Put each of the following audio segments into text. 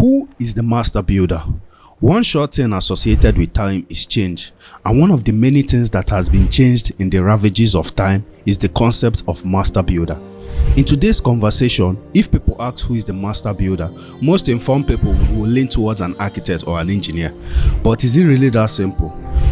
Who is the master builder? One short thing associated with time is change, and one of the many things that has been changed in the ravages of time is the concept of master builder. In today's conversation, if people ask who is the master builder, most informed people will lean towards an architect or an engineer. But is it really that simple?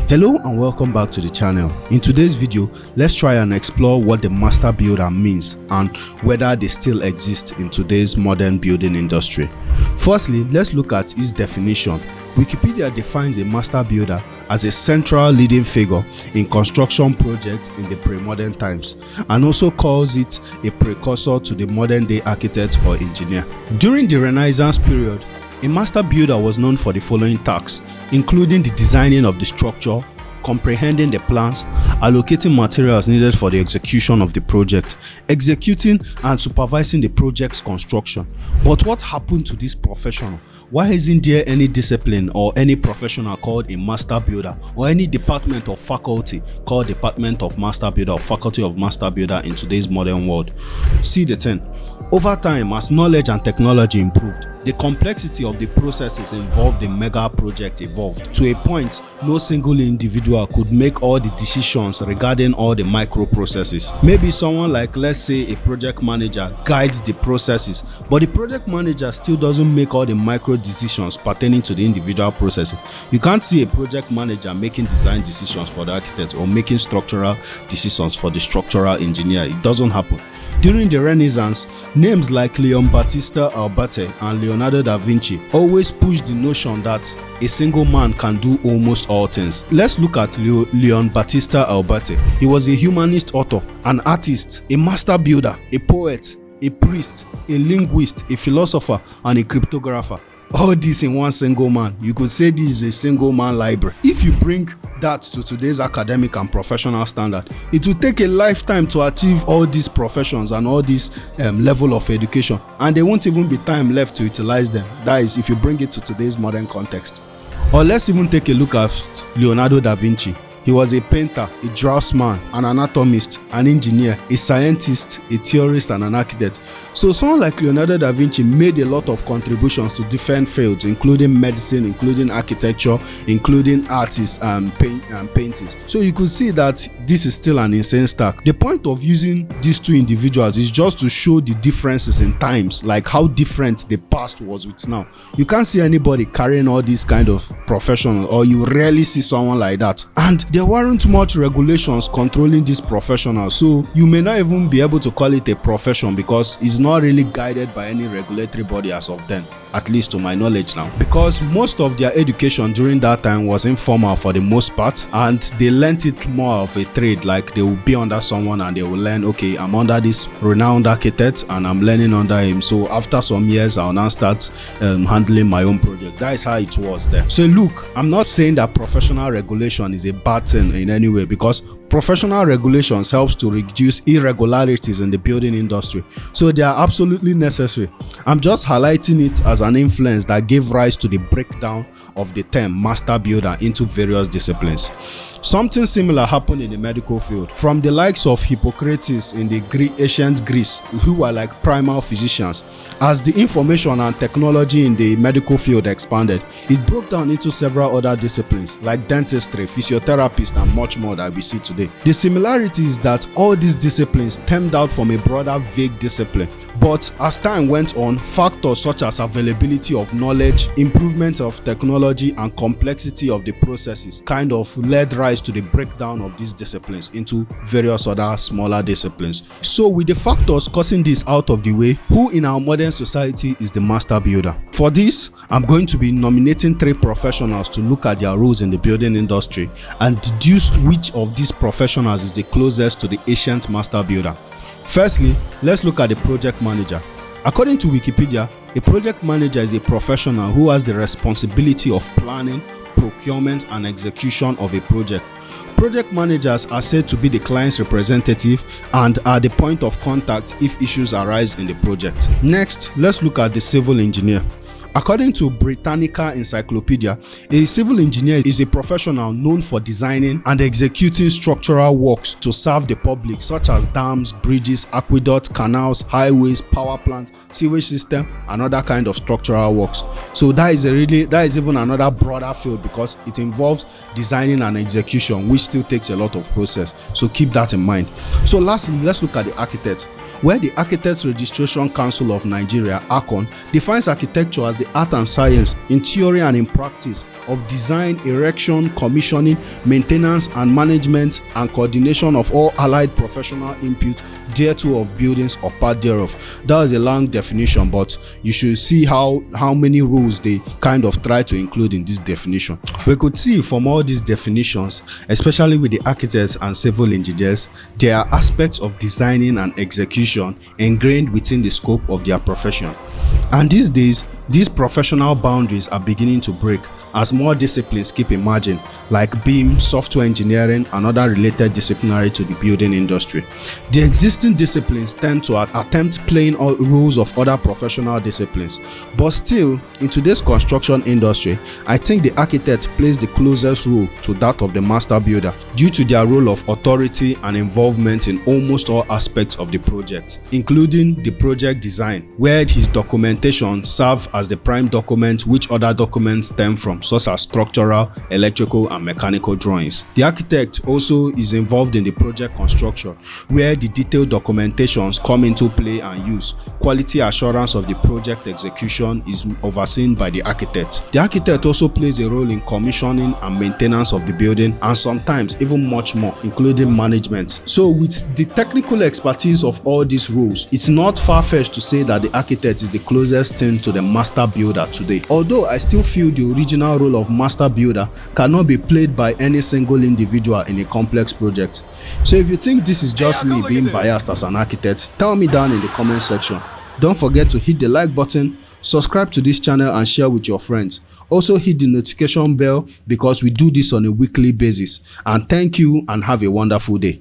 Hello and welcome back to the channel. In today's video, let's try and explore what the master builder means and whether they still exist in today's modern building industry. Firstly, let's look at its definition. Wikipedia defines a master builder as a central leading figure in construction projects in the pre-modern times, and also calls it a precursor to the modern-day architect or engineer. During the Renaissance period, a master builder was known for the following tasks, including the designing of the structure, comprehending the plans, allocating materials needed for the execution of the project, executing and supervising the project's construction. But what happened to this professional? Why isn't there any discipline or any professional called a master builder, or any department or faculty called department of master builder or faculty of master builder in today's modern world? See the thing. Over time, as knowledge and technology improved, the complexity of the processes involved in mega projects evolved to a point no single individual could make all the decisions regarding all the micro processes. Maybe someone like, let's say, a project manager guides the processes, but the project manager still doesn't make all the micro decisions pertaining to the individual processes. You can't see a project manager making design decisions for the architect or making structural decisions for the structural engineer. It doesn't happen. During the Renaissance, names like Leon Battista Alberti and Leonardo da Vinci always pushed the notion that a single man can do almost all things. Let's look at Leon Battista Alberti. He was a humanist author, an artist, a master builder, a poet, a priest, a linguist, a philosopher, and a cryptographer. All this in one single man. You could say this is a single man library. If you bring that to today's academic and professional standard, it will take a lifetime to achieve all these professions and all this level of education, and there won't even be time left to utilize them. That is, if you bring it to today's modern context. Or let's even take a look at Leonardo da Vinci. He was a painter, a draftsman, an anatomist, an engineer, a scientist, a theorist, and an architect. So someone like Leonardo da Vinci made a lot of contributions to different fields, including medicine, including architecture, including artists and paintings. So you could see that this is still an insane stack. The point of using these two individuals is just to show the differences in times, like how different the past was with now. You can't see anybody carrying all these kind of professionals, or you rarely see someone like that. And there weren't much regulations controlling these professionals, so you may not even be able to call it a profession because it's not really guided by any regulatory body as of then, at least to my knowledge now, because most of their education during that time was informal for the most part, and they learnt it more of a trade. Like, they will be under someone and they will learn, okay, I'm under this renowned architect and I'm learning under him, so after some years I'll now start handling my own project. That is how it was there. So look, I'm not saying that professional regulation is a bad thing in any way, because professional regulations helps to reduce irregularities in the building industry, so they are absolutely necessary. I'm just highlighting it as an influence that gave rise to the breakdown of the term master builder into various disciplines. Something similar happened in the medical field, from the likes of Hippocrates in the ancient Greece, who were like primal physicians. As the information and technology in the medical field expanded, it broke down into several other disciplines like dentistry, physiotherapist, and much more that we see today. The similarity is that all these disciplines stemmed out from a broader vague discipline, but as time went on, factors such as availability of knowledge, improvement of technology, and complexity of the processes kind of led rise to the breakdown of these disciplines into various other smaller disciplines. So with the factors causing this out of the way, who in our modern society is the master builder? For this, I'm going to be nominating 3 professionals to look at their roles in the building industry and deduce which of these professionals is the closest to the ancient master builder. Firstly, let's look at the project manager. According to Wikipedia, a project manager is a professional who has the responsibility of planning, procurement, and execution of a project. Project managers are said to be the client's representative and are the point of contact if issues arise in the project. Next, let's look at the civil engineer. According to Britannica Encyclopedia, a civil engineer is a professional known for designing and executing structural works to serve the public, such as dams, bridges, aqueducts, canals, highways, power plants, sewage system, and other kind of structural works. So that is even another broader field, because it involves designing and execution, which still takes a lot of process. So keep that in mind. So lastly, let's look at the architect, where the Architects Registration Council of Nigeria, ARCON, defines architecture as the art and science, in theory and in practice, of design, erection, commissioning, maintenance and management, and coordination of all allied professional input thereto of buildings or part thereof. That is a long definition, but you should see how many rules they kind of try to include in this definition. We could see from all these definitions, especially with the architects and civil engineers, there are aspects of designing and execution ingrained within the scope of their profession. And these days, these professional boundaries are beginning to break as more disciplines keep emerging, like BIM, software engineering, and other related disciplinary to the building industry. The existing disciplines tend to attempt playing all roles of other professional disciplines, but still, in today's construction industry, I think the architect plays the closest role to that of the master builder due to their role of authority and involvement in almost all aspects of the project, including the project design, where his documentation serves as the prime document which other documents stem from, such as structural, electrical, and mechanical drawings. The architect also is involved in the project construction, where the detailed documentations come into play and use. Quality assurance of the project execution is overseen by the architect. The architect also plays a role in commissioning and maintenance of the building, and sometimes even much more, including management. So with the technical expertise of all these roles, it's not far-fetched to say that the architect is the closest thing to the master builder today. Although I still feel the original role of master builder cannot be played by any single individual in a complex project. So if you think this is just me being biased as an architect, tell me down in the comment section. Don't forget to hit the like button, subscribe to this channel, and share with your friends. Also hit the notification bell, because we do this on a weekly basis. And thank you, and have a wonderful day.